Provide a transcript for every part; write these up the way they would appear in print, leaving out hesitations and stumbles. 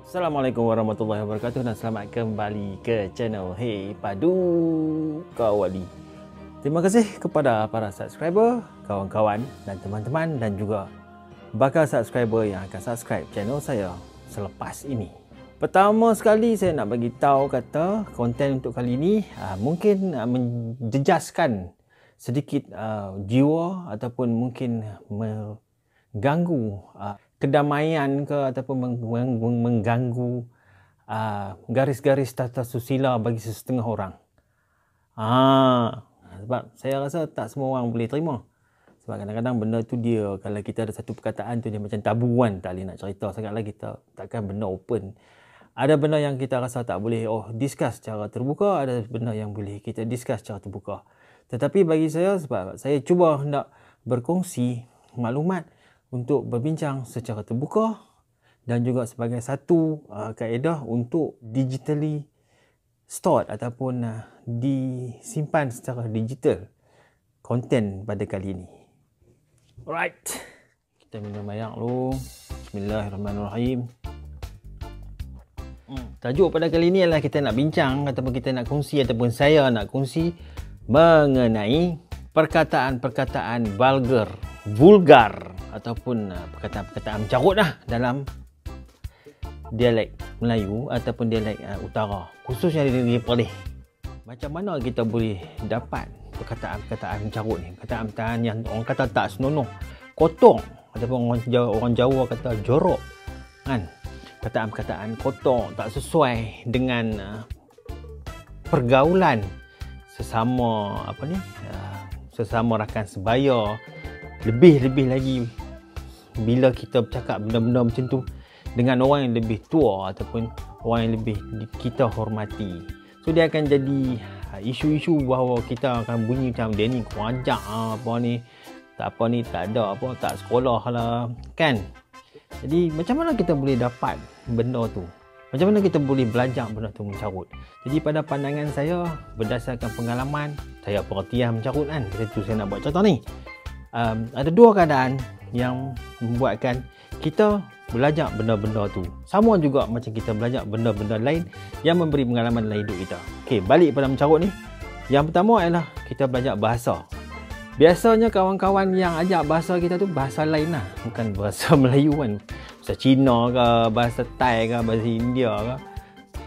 Assalamualaikum warahmatullahi wabarakatuh dan selamat kembali ke channel Hey Padu Kawali. Terima kasih kepada para subscriber, kawan-kawan dan teman-teman dan juga bakal subscriber yang akan subscribe channel saya selepas ini. Pertama sekali saya nak bagi tahu kata konten untuk kali ini mungkin menjejaskan sedikit jiwa ataupun mungkin mengganggu kedamaian ke ataupun mengganggu garis-garis tata susila bagi sesetengah orang. Sebab saya rasa tak semua orang boleh terima. Sebab kadang-kadang benda tu dia, kalau kita ada satu perkataan tu dia macam tabu kan, tak boleh nak cerita sangat lagi, kita takkan benda open. Ada benda yang kita rasa tak boleh discuss secara terbuka, ada benda yang boleh kita discuss secara terbuka. Tetapi bagi saya, sebab saya cuba hendak berkongsi maklumat untuk berbincang secara terbuka dan juga sebagai satu kaedah untuk digitally stored ataupun disimpan secara digital konten pada kali ini. Alright, kita minum air dulu. Bismillahirrahmanirrahim. Tajuk pada kali ini adalah kita nak bincang ataupun kita nak kongsi ataupun saya nak kongsi mengenai perkataan-perkataan vulgar ataupun perkataan-perkataan mencarut dalam dialek Melayu ataupun dialek utara, khususnya di negeri Perlis. Macam mana kita boleh dapat perkataan-perkataan mencarut ni, perkataan-perkataan yang orang kata tak senonoh, kotor, ataupun orang Jawa kata jorok kan, perkataan-perkataan kotor, tak sesuai dengan pergaulan sesama sesama rakan sebaya. Lebih-lebih lagi bila kita bercakap benda-benda macam tu dengan orang yang lebih tua ataupun orang yang lebih kita hormati. So dia akan jadi isu-isu bahawa kita akan bunyi macam dia ni kurang ajar apa ni tak ada apa, tak sekolah lah kan. Jadi macam mana kita boleh dapat benda tu? Macam mana kita boleh belajar benda tu mencarut? Jadi pada pandangan saya, berdasarkan pengalaman saya perhatian mencarut kan, itu saya nak buat contoh ni. Ada dua keadaan yang membuatkan kita belajar benda-benda tu. Sama juga macam kita belajar benda-benda lain yang memberi pengalaman dalam hidup kita. Okey, balik pada mencarut ni. Yang pertama adalah kita belajar bahasa. Biasanya kawan-kawan yang ajak bahasa kita tu bahasa lain lah, bukan bahasa Melayu kan. Bahasa Cina ke, bahasa Thai ke, bahasa India ke.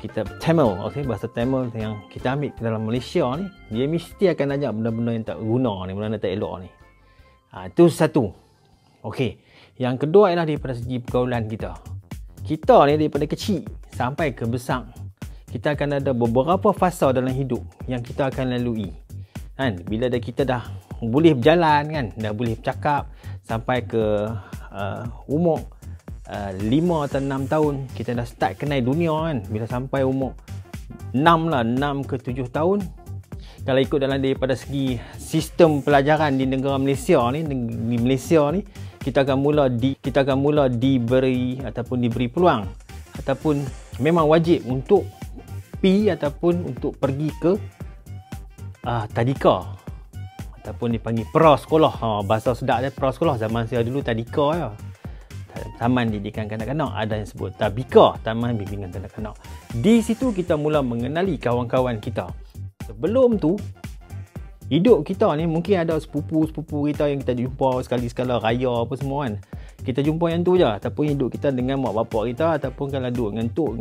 Kita Tamil, okey, bahasa Tamil yang kita ambil dalam Malaysia ni, dia mesti akan ajak benda-benda yang tak guna ni, benda-benda tak elok ni. Itu satu. Okey. Yang kedua ialah daripada segi pergaulan kita. Kita ni daripada kecil sampai ke besar, kita akan ada beberapa fasa dalam hidup yang kita akan lalui. Kan? Bila kita dah boleh berjalan kan, dah boleh bercakap sampai ke umur 5 atau 6 tahun, kita dah start kenal dunia kan. Bila sampai umur 6 ke 7 tahun, kalau ikut dalam daripada segi sistem pelajaran di negara Malaysia ni, kita akan mula diberi peluang ataupun memang wajib untuk ataupun untuk pergi ke tadika ataupun dipanggil prasekolah. Bahasa sedap dia prasekolah. Zaman saya dulu tadika ya. Taman Didikan Kanak-kanak, ada yang sebut tabika, Taman Bimbingan Kanak-kanak. Di situ kita mula mengenali kawan-kawan kita. Sebelum tu, hidup kita ni mungkin ada sepupu-sepupu kita yang kita jumpa sekali-sekala raya apa semua kan. Kita jumpa yang tu je. Ataupun hidup kita dengan mak bapak kita, ataupun kalau duduk dengan tok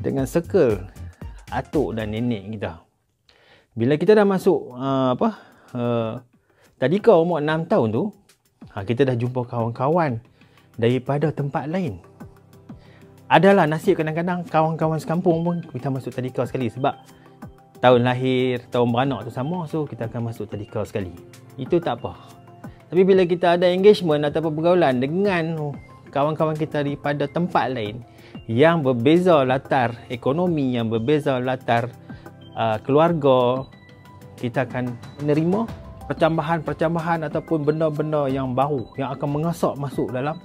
dengan circle atuk dan nenek kita. Bila kita dah masuk tadika umur 6 tahun tu, kita dah jumpa kawan-kawan daripada tempat lain. Adalah nasib kadang-kadang kawan-kawan sekampung pun kita masuk tadika sekali sebab tahun lahir, tahun beranak tu sama, so kita akan masuk tadika sekali. Itu tak apa. Tapi bila kita ada engagement atau pergaulan dengan kawan-kawan kita daripada tempat lain yang berbeza latar ekonomi, yang berbeza latar keluarga, kita akan menerima percambahan-percambahan ataupun benda-benda yang baru yang akan mengasak masuk dalam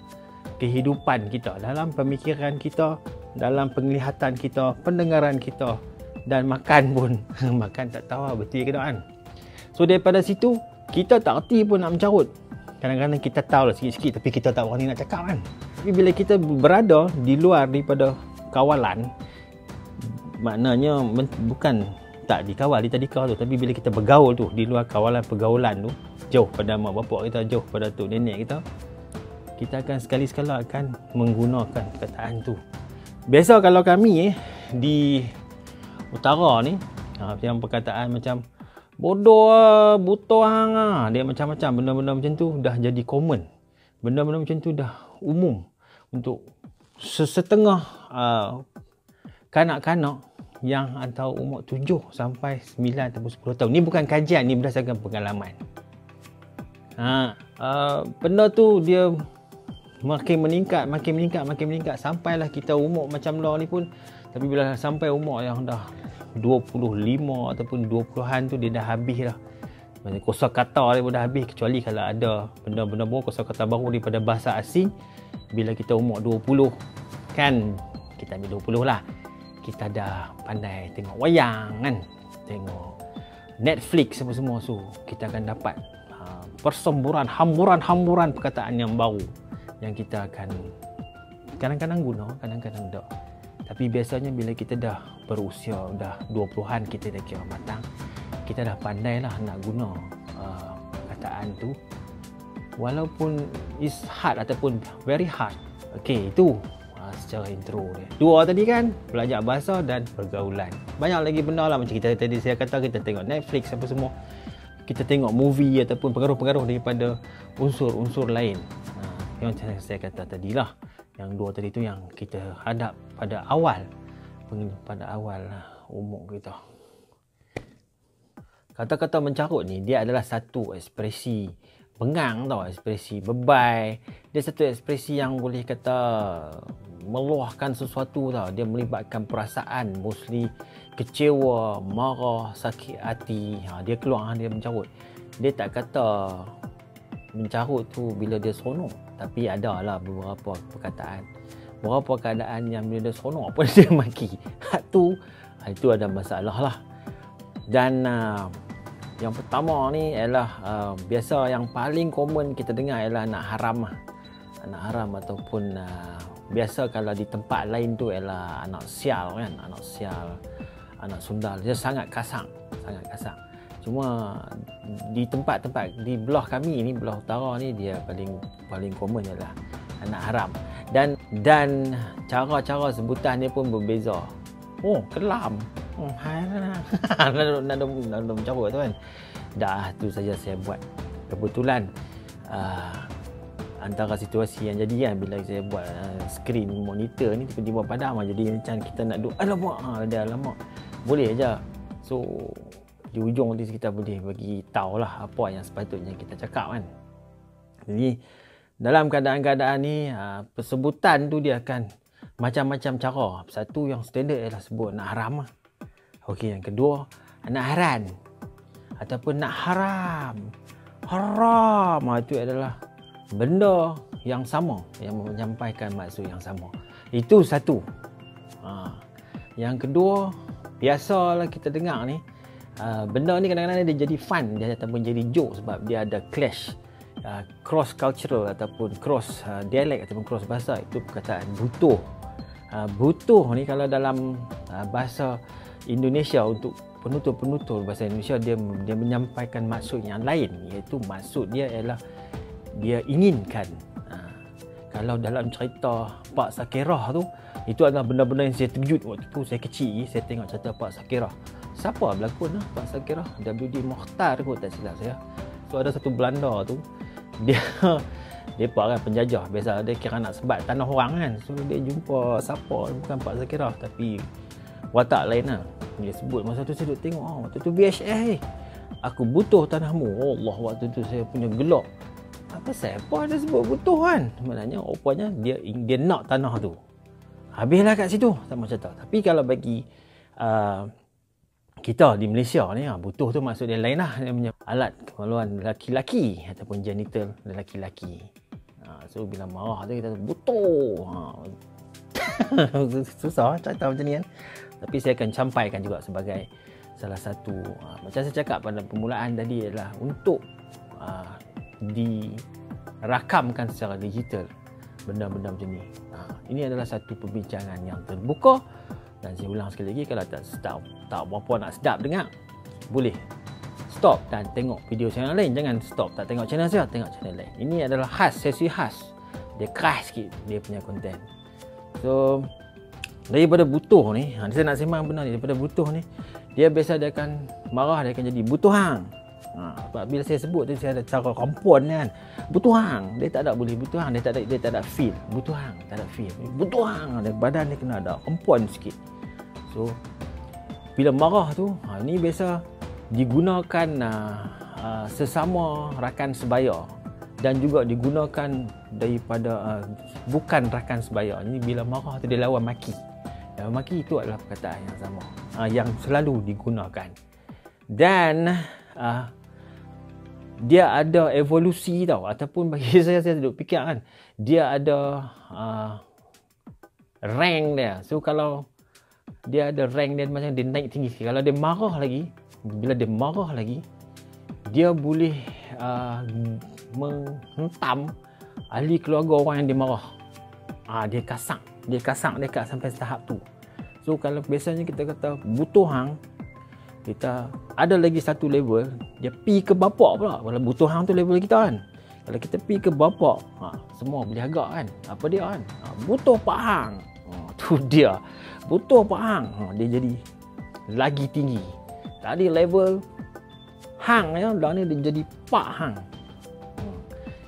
kehidupan kita, dalam pemikiran kita, dalam penglihatan kita, pendengaran kita, dan makan pun makan tak tahu betul ke tak kan. So daripada situ kita tak erti pun nak mencarut. Kadang-kadang kita tahu lah sikit-sikit tapi kita tak berani nak cakap kan. Tapi bila kita berada di luar daripada kawalan, maknanya bukan tak dikawal, dia tak dikawal tu, tapi bila kita bergaul tu di luar kawalan pergaulan tu, jauh pada mak bapak kita, jauh pada tok nenek kita akan sekali-sekala akan menggunakan perkataan tu. Biasa kalau kami di utara ni, yang perkataan macam bodoh, butuh hang, dia macam-macam benda-benda macam tu dah jadi common. Benda-benda macam tu dah umum untuk setengah kanak-kanak yang antara umur 7 sampai 9 ataupun 10 tahun. Ni bukan kajian, ni berdasarkan pengalaman. Benda tu dia makin meningkat sampailah kita umur macam lah ni pun. Tapi bila sampai umur yang dah 25 ataupun 20-an tu, dia dah habis dah. Maksudnya kosakata dia pun dah habis, kecuali kalau ada benda-benda baru, kosakata baru daripada bahasa asing. Bila kita umur 20 kan, kita ambil 20 lah, kita dah pandai tengok wayang kan, tengok Netflix semua tu, kita akan dapat persemburan, hamburan perkataan yang baru yang kita akan kadang-kadang guna, kadang-kadang tak. Tapi biasanya bila kita dah berusia dah 20-an, kita dah kira matang, kita dah pandai lah nak guna perkataan tu, walaupun is hard ataupun very hard. Okey, itu secara intro dia. Dua tadi kan, belajar bahasa dan pergaulan. Banyak lagi benda lah, macam kita tadi saya kata, kita tengok Netflix apa semua, kita tengok movie ataupun pengaruh-pengaruh daripada unsur-unsur lain. Yang macam saya kata tadi lah, yang dua tadi tu yang kita hadap pada awal umur kita. Kata-kata mencarut ni, dia adalah satu ekspresi bengang tau, ekspresi bebai. Dia satu ekspresi yang boleh kata meluahkan sesuatu tau. Dia melibatkan perasaan, mostly kecewa, marah, sakit hati. Dia keluar, dia mencarut. Dia tak kata mencarut tu bila dia seronok, tapi ada lah beberapa perkataan, beberapa keadaan yang bila dia seronok pun dia maki. Itu ada masalah lah. Dan yang pertama ni ialah biasa yang paling common kita dengar ialah anak haram. Anak haram ataupun biasa kalau di tempat lain tu ialah anak sial kan, anak sial, anak sundal. Dia sangat kasar. Cuma di tempat-tempat di belah kami ni, belah utara ni, dia paling common ialah anak haram. Dan cara-cara sebutan dia pun berbeza. Oh, kelam. Nak mencarut tu kan. Dah tu saja saya buat. Kebetulan antara situasi yang jadi kan, bila saya buat skrin monitor ni tiba-tiba padam, jadi macam kita nak duduk alamak, boleh aja. So di ujung nanti kita boleh bagi tahulah apa yang sepatutnya kita cakap kan. Jadi dalam keadaan-keadaan ni, persebutan tu dia akan macam-macam cara. Satu yang standard ialah sebut nak haram. Okey, yang kedua nak haram ataupun nak haram. Itu adalah benda yang sama, yang menyampaikan maksud yang sama. Itu satu. Yang kedua, biasalah kita dengar ni, benda ni kadang-kadang dia jadi fun, dia ataupun jadi joke sebab dia ada clash, cross cultural ataupun cross dialek ataupun cross bahasa. Itu perkataan butuh. Butuh ni kalau dalam bahasa Indonesia, untuk penutur bahasa Indonesia, dia menyampaikan maksud yang lain, iaitu maksud dia ialah dia inginkan. Kalau dalam cerita Pak Sakirah tu, itu adalah benda-benda yang saya terkejut waktu tu saya kecil. Saya tengok cerita Pak Sakirah. Siapa berlakon Pak Sakirah? W.D. Mokhtar kot tak silap saya. So ada satu Belanda tu, dia kan penjajah. Biasa dia kira nak sebat tanah orang kan. So dia jumpa siapa, bukan Pak Sakirah tapi watak lain lah. Dia sebut, masa tu saya duduk tengok, waktu tu BHS aku butuh tanahmu. Allah, waktu tu saya punya gelak. Apa dia sebut butuh kan? Sebenarnya rupanya dia nak tanah tu. Habislah kat situ, tak macam tu. Tapi kalau bagi kita di Malaysia ni, butuh tu maksud dia lain lah. Dia punya alat kemaluan lelaki-lelaki ataupun genital lelaki-lelaki. So bila marah tu kita butuh. Susah cerita macam ni kan. Tapi saya akan sampaikan juga sebagai salah satu, macam saya cakap pada permulaan tadi, adalah untuk dirakamkan secara digital benda-benda macam ni. Ini adalah satu perbincangan yang terbuka, dan saya ulang sekali lagi, kalau tak berapa nak sedap dengar, boleh stop dan tengok video channel lain. Jangan stop tak tengok channel saya, tengok channel lain. Ini adalah khas, sesi khas. Dia keras sikit dia punya konten. So daripada butuh ni, saya nak sembang benda ni, daripada butuh ni, dia biasa dia akan marah, dia akan jadi butuh hang. Sebab bila saya sebut tu, saya ada cara kompon kan. Butuh hang, dia tak ada boleh butuh hang, dia tak ada feel. Butuh hang, tak ada feel. Butuh hang, badan dia kena ada kompon sikit. So bila marah tu, ni biasa digunakan sesama rakan sebaya, dan juga digunakan daripada bukan rakan sebaya. Ini bila marah tu dia lawan maki. Lawan maki itu adalah perkataan yang sama, yang selalu digunakan. Dan dia ada evolusi tau, ataupun bagi saya duduk fikir kan, dia ada rank dia. So kalau dia ada rank dia, macam dia naik tinggi. Kalau dia marah lagi, bila dia marah lagi, dia boleh menghentam ahli keluarga orang yang dia marah. Dia kasang dekat sampai tahap tu. So kalau biasanya kita kata butuh hang, kita ada lagi satu level, dia pi ke bapak pula. Kalau butuh hang tu level kita kan. Kalau kita pi ke bapak, semua boleh agak kan. Apa dia kan? Butuh pak hang. Tu dia. Butuh pak hang. Dia jadi lagi tinggi. Tadi level hang ya, dah ni dia jadi pak hang.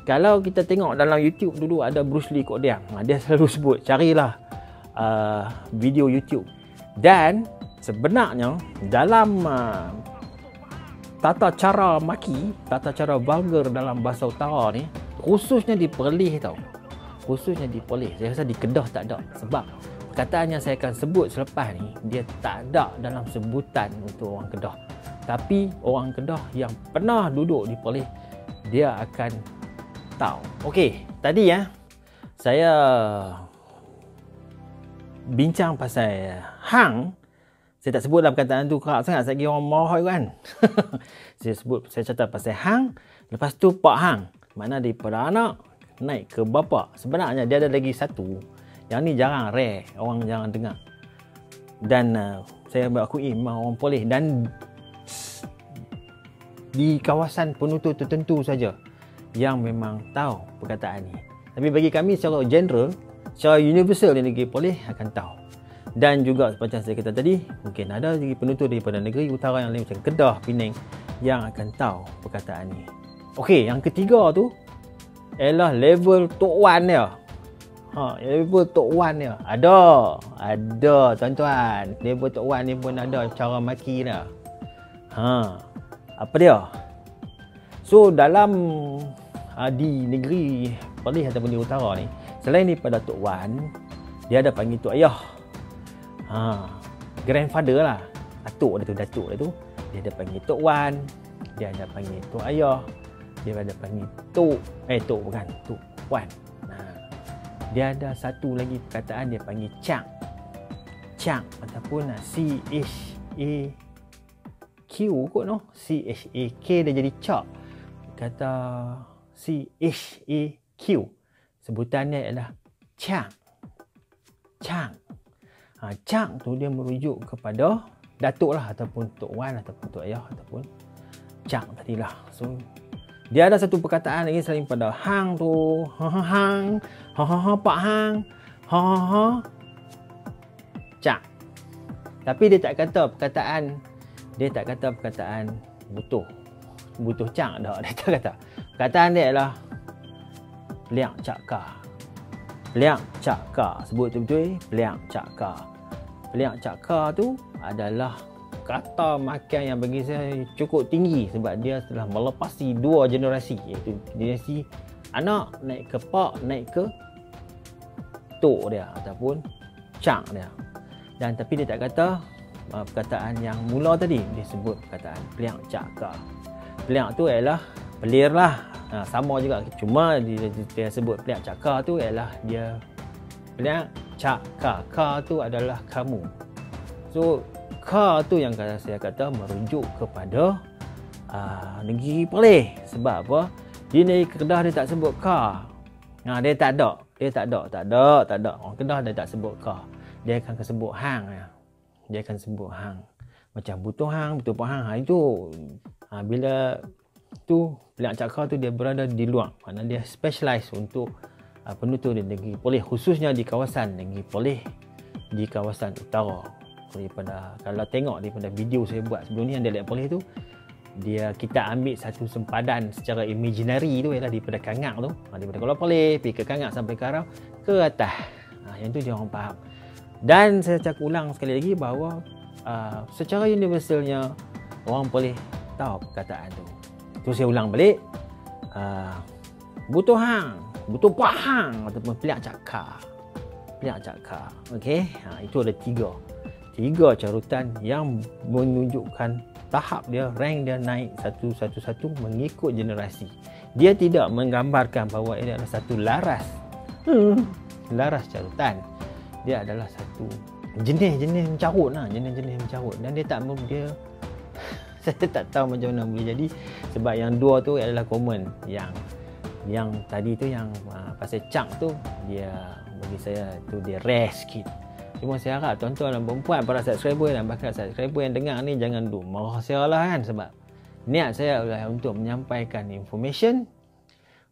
Kalau kita tengok dalam YouTube dulu ada Bruce Lee Kok Diang. Dia selalu sebut, carilah video YouTube. Dan sebenarnya dalam tata cara maki, tata cara vulgar dalam bahasa utara ni, khususnya di Perlis tau. Khususnya di Perlis. Saya rasa di Kedah tak ada. Sebab perkataan yang saya akan sebut selepas ni, dia tak ada dalam sebutan untuk orang Kedah. Tapi orang Kedah yang pernah duduk di Perlis, dia akan tahu. Okey, tadi saya bincang pasal hang. Saya tak sebut dalam perkataan tu kerap sangat, saya orang marah kan. Saya catat pasal hang, lepas tu pak hang. Mana daripada anak naik ke bapa. Sebenarnya dia ada lagi satu. Yang ni jarang, rare, orang jarang dengar. Dan saya berakui memang orang Perlis, dan di kawasan penutur tertentu saja yang memang tahu perkataan ni. Tapi bagi kami secara general, secara universal di negeri Perlis akan tahu. Dan juga macam saya kata tadi, mungkin ada lagi penutur daripada negeri utara yang lain macam Kedah, Penang yang akan tahu perkataan ni. Okey, yang ketiga tu ialah level Tok Wan dia. Level Tok Wan dia. Ada tuan-tuan. Level Tok Wan ni pun ada cara maki dia. Apa dia? So dalam di negeri Perlis ataupun di utara ni, selain daripada Tok Wan, dia ada panggil Tok Ayah. Grandfather lah, datuk dia tu, dia ada panggil Tok Wan, dia ada panggil Tok Ayah, dia ada panggil Tok Wan. Dia ada satu lagi perkataan dia panggil Cak ataupun C-H-A-Q kot no, C-H-A-K dia jadi Cak. Kata C-H-A-Q, sebutannya ialah Cak. Cak tu dia merujuk kepada datuk lah, ataupun Tok Wan, ataupun Tok Ayah, ataupun Cak tadilah. So dia ada satu perkataan lagi selain pada hang tu, hang, pak hang, Cak. Tapi dia tak kata perkataan butuh Cak dah. Dia tak kata. Perkataan dia ialah Peliak Cak Ka. Sebut betul-betul, Peliak Cak Ka. Peliak Cak Ka tu adalah kata makan yang bagi saya cukup tinggi, sebab dia telah melepasi dua generasi, iaitu generasi anak naik ke pak, naik ke tok dia ataupun cak dia. Dan tapi dia tak kata perkataan yang mula tadi, dia sebut perkataan Peliak Cak Ka. Peliak tu ialah pelir lah, sama juga, cuma dia sebut Peliak Cak Ka tu ialah dia Peliak Cak Ka. Ka tu adalah kamu. So Ka tu yang saya kata merujuk kepada negeri Perlis. Sebab apa? Di negeri Kedah dia tak sebut Ka. Dia tak ada. Dia tak ada. Orang Kedah dia tak sebut kah. Dia akan sebut hang. Dia akan sebut hang. Macam butuh hang, butuh pak hang. Itu bila tu peliak cakar tu dia berada di luar. Mana dia specialize untuk penutur di negeri Perlis, khususnya di kawasan negeri Perlis, di kawasan utara. Daripada kalau tengok daripada video saya buat sebelum ni yang dialek Perlis tu, kita ambil satu sempadan secara imaginary tu ialah daripada Kangak tu, daripada Kuala Perlis pergi ke Kangak sampai Karau ke atas. Yang tu dia orang faham. Dan saya cakap ulang sekali lagi bahawa secara universalnya orang Perlis tahu perkataan tu. Tu saya ulang balik. Butuh hang, butuh pak hang ataupun peliak cakar. Okey, itu ada tiga carutan yang menunjukkan tahap dia, rank dia naik satu-satu mengikut generasi. Dia tidak menggambarkan bahawa ini adalah satu laras carutan. Dia adalah satu jenis mencarut lah, jenis mencarut. Dan dia saya tak tahu macam mana boleh jadi, sebab yang dua tu adalah common. Yang tadi tu yang pasal cak tu, dia bagi saya tu dia rare sikit. Cuma saya harap tuan-tuan dan perempuan, para subscriber dan bahkan subscriber yang dengar ni jangan duk marah saya lah kan, sebab niat saya adalah untuk menyampaikan information,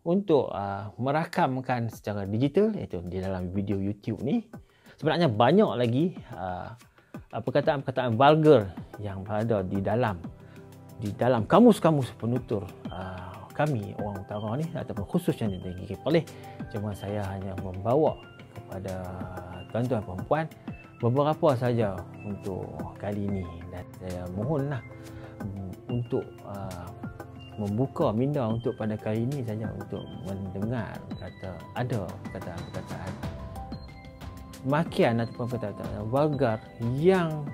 untuk merakamkan secara digital, iaitu di dalam video YouTube ni. Sebenarnya banyak lagi perkataan-perkataan vulgar yang berada di dalam kamus-kamus penutur kami orang utara ni, ataupun khususnya di negeri Perlis. Cuma saya hanya membawa kepada tuan-tuan perempuan beberapa saja untuk kali ini, dan saya mohonlah untuk membuka minda untuk pada kali ini saja untuk mendengar ada perkataan-perkataan makian ataupun perkataan vulgar yang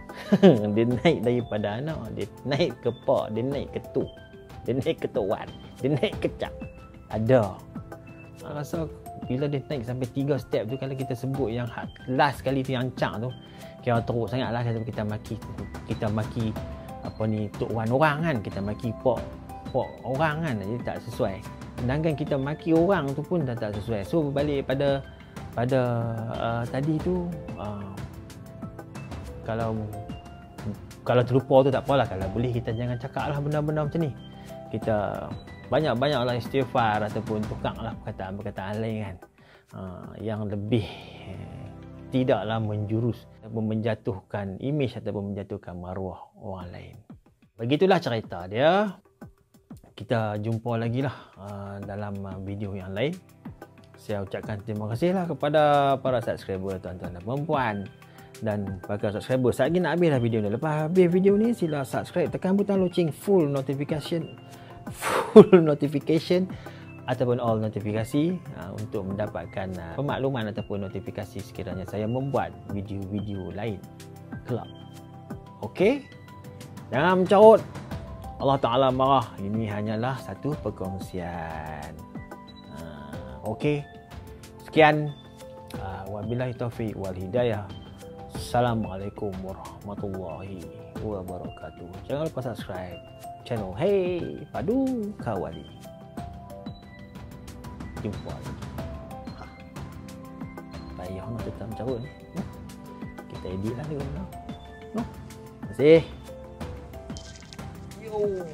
dia naik daripada anak, dia naik ke pak, dia naik ke tu, dia naik ke tuan, dia naik ke cak. Ada. Rasa bila dia naik sampai 3 step tu, kalau kita sebut yang last kali tu yang cak tu, kira teruk sangat lah. Kita maki apa ni, tok wan orang kan, kita maki pok orang kan, jadi tak sesuai. Sedangkan kita maki orang tu pun dah tak sesuai. So balik pada tadi tu, kalau terlupa tu tak apalah. Kalau boleh kita jangan cakap lah benda-benda macam ni. Kita banyak-banyaklah istighfar ataupun tukanglah perkataan-perkataan lain kan, yang lebih tidaklah menjurus ataupun menjatuhkan imej ataupun menjatuhkan maruah orang lain. Begitulah cerita dia. Kita jumpa lagi lah dalam video yang lain. Saya ucapkan terima kasih lah kepada para subscriber tuan-tuan dan perempuan, dan bagi subscriber saat lagi nak habis lah video ni. Lepas habis video ni sila subscribe, tekan butang loceng full notification ataupun all notifikasi untuk mendapatkan pemakluman ataupun notifikasi sekiranya saya membuat video-video lain kelak. Okey, jangan mencarut. Allah Ta'ala marah. Ini hanyalah satu perkongsian. Okey, sekian. Wabillahi taufiq wal hidayah. Assalamualaikum warahmatullahi wabarakatuh. Jangan lupa subscribe channel Hey Padu Kawali. Jumpa lagi. Payah nak tetap mencarut ni. Kita edit lah dulu. Terima kasih. Yo.